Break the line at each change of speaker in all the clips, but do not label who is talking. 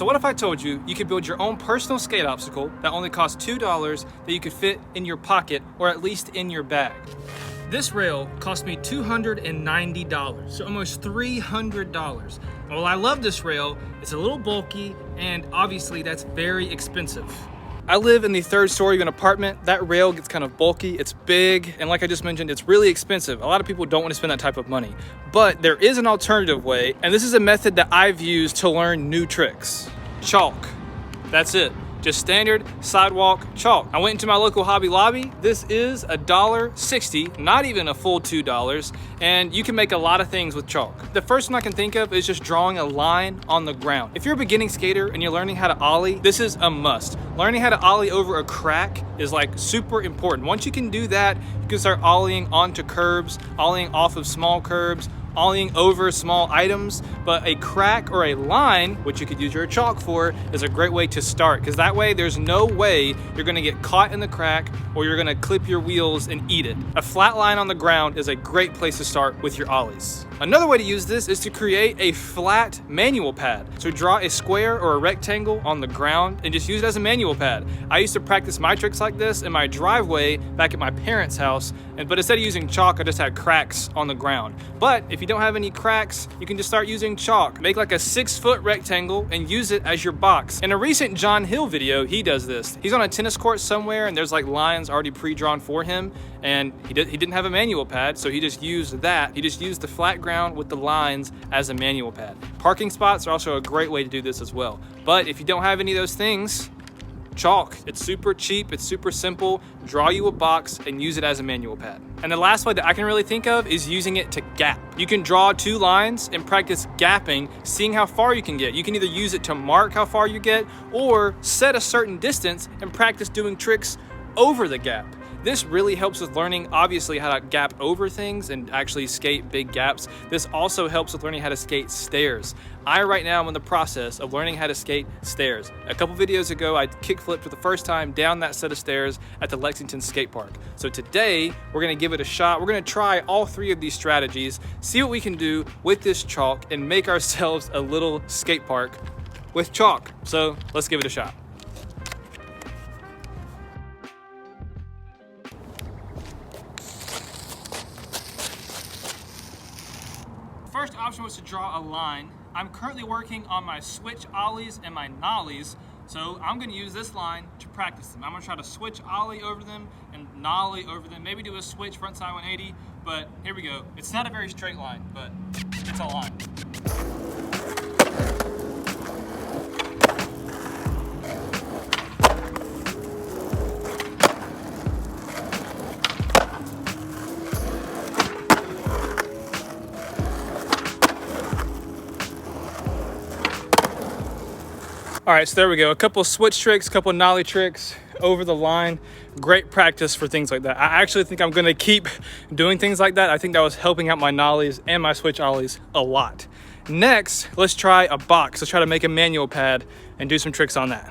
So what if I told you you could build your own personal skate obstacle that only costs $2 that you could fit in your pocket or at least in your bag? This rail cost me $290, so almost $300. Well, I love this rail. It's a little bulky, and obviously that's very expensive. I live in the 3rd story of an apartment. That rail gets kind of bulky, it's big, and like I just mentioned, it's really expensive. A lot of people don't want to spend that type of money. But there is an alternative way, and this is a method that I've used to learn new tricks. Chalk. That's it. Just standard sidewalk chalk. I went into my local Hobby Lobby. This is $1.60, not even a full $2, and you can make a lot of things with chalk. The first one I can think of is just drawing a line on the ground. If you're a beginning skater and you're learning how to ollie, this is a must. Learning how to ollie over a crack is like super important. Once you can do that, you can start ollieing onto curbs, ollieing off of small curbs, ollieing over small items, but a crack or a line, which you could use your chalk for, is a great way to start, because that way there's no way you're gonna get caught in the crack or you're gonna clip your wheels and eat it. A flat line on the ground is a great place to start with your ollies. Another way to use this is to create a flat manual pad. So draw a square or a rectangle on the ground and just use it as a manual pad. I used to practice my tricks like this in my driveway back at my parents' house, but instead of using chalk, I just had cracks on the ground. But if you don't have any cracks, you can just start using chalk. Make like a 6-foot rectangle and use it as your box. In a recent John Hill video, he does this. He's on a tennis court somewhere and there's like lines already pre-drawn for him, and he didn't have a manual pad, so he just used that. He just used the flat ground with the lines as a manual pad. Parking spots are also a great way to do this as well. But if you don't have any of those things, chalk. It's super cheap, it's super simple. Draw you a box and use it as a manual pad. And the last way that I can really think of is using it to gap. You can draw 2 lines and practice gapping, seeing how far you can get. You can either use it to mark how far you get or set a certain distance and practice doing tricks over the gap. This really helps with learning, obviously, how to gap over things and actually skate big gaps. This also helps with learning how to skate stairs. I right now am in the process of learning how to skate stairs. A couple videos ago, I kickflipped for the first time down that set of stairs at the Lexington skate park. So today, we're gonna give it a shot. We're gonna try all 3 of these strategies, see what we can do with this chalk and make ourselves a little skate park with chalk. So let's give it a shot. First option was to draw a line. I'm currently working on my switch ollies and my nollies, so I'm gonna use this line to practice them. I'm gonna try to switch ollie over them and nollie over them, maybe do a switch frontside 180, but here we go. It's not a very straight line, but it's a line. All right, so there we go. A couple switch tricks, a couple nollie tricks over the line. Great practice for things like that. I actually think I'm gonna keep doing things like that. I think that was helping out my nollies and my switch ollies a lot. Next, let's try a box. Let's try to make a manual pad and do some tricks on that.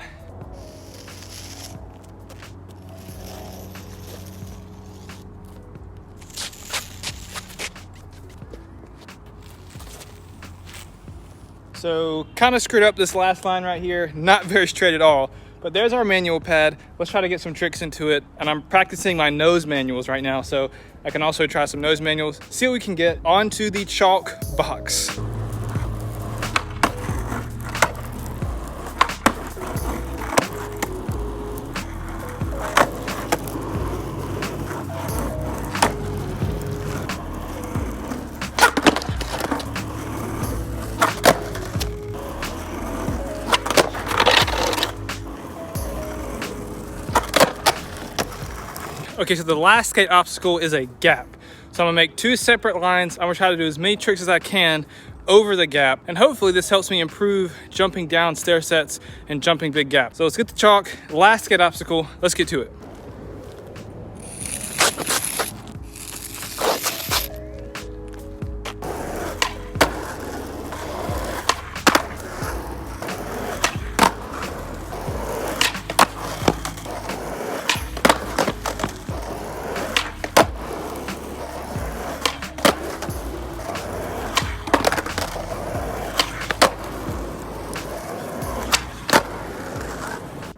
So kind of screwed up this last line right here, not very straight at all, but there's our manual pad. Let's try to get some tricks into it. And I'm practicing my nose manuals right now, so I can also try some nose manuals, see what we can get onto the chalk box. Okay, so the last skate obstacle is a gap. So I'm gonna make 2 separate lines. I'm gonna try to do as many tricks as I can over the gap, and hopefully this helps me improve jumping down stair sets and jumping big gaps. So let's get the chalk, last skate obstacle, let's get to it.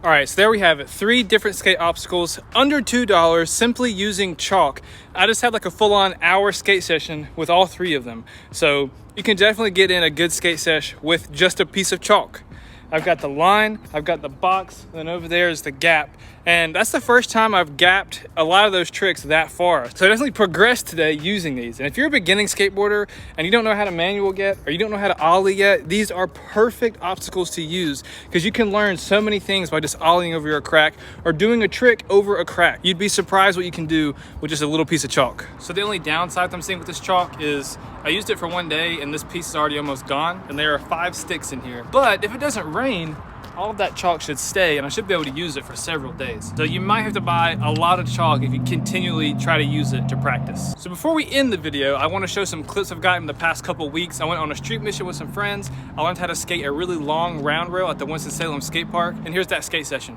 All right, so there we have it. 3 different skate obstacles under $2 simply using chalk. I just had like a full-on hour skate session with all 3 of them. So you can definitely get in a good skate sesh with just a piece of chalk. I've got the line, I've got the box, and then over there is the gap. And that's the first time I've gapped a lot of those tricks that far. So I definitely progressed today using these. And if you're a beginning skateboarder and you don't know how to manual yet, or you don't know how to ollie yet, these are perfect obstacles to use because you can learn so many things by just ollieing over your crack or doing a trick over a crack. You'd be surprised what you can do with just a little piece of chalk. So the only downside I'm seeing with this chalk is I used it for one day and this piece is already almost gone, and there are 5 sticks in here. But if it doesn't rain, all of that chalk should stay and I should be able to use it for several days. So you might have to buy a lot of chalk if you continually try to use it to practice. So before we end the video, I want to show some clips I've gotten the past couple weeks. I went on a street mission with some friends. I learned how to skate a really long round rail at the Winston-Salem skate park, and here's that skate session.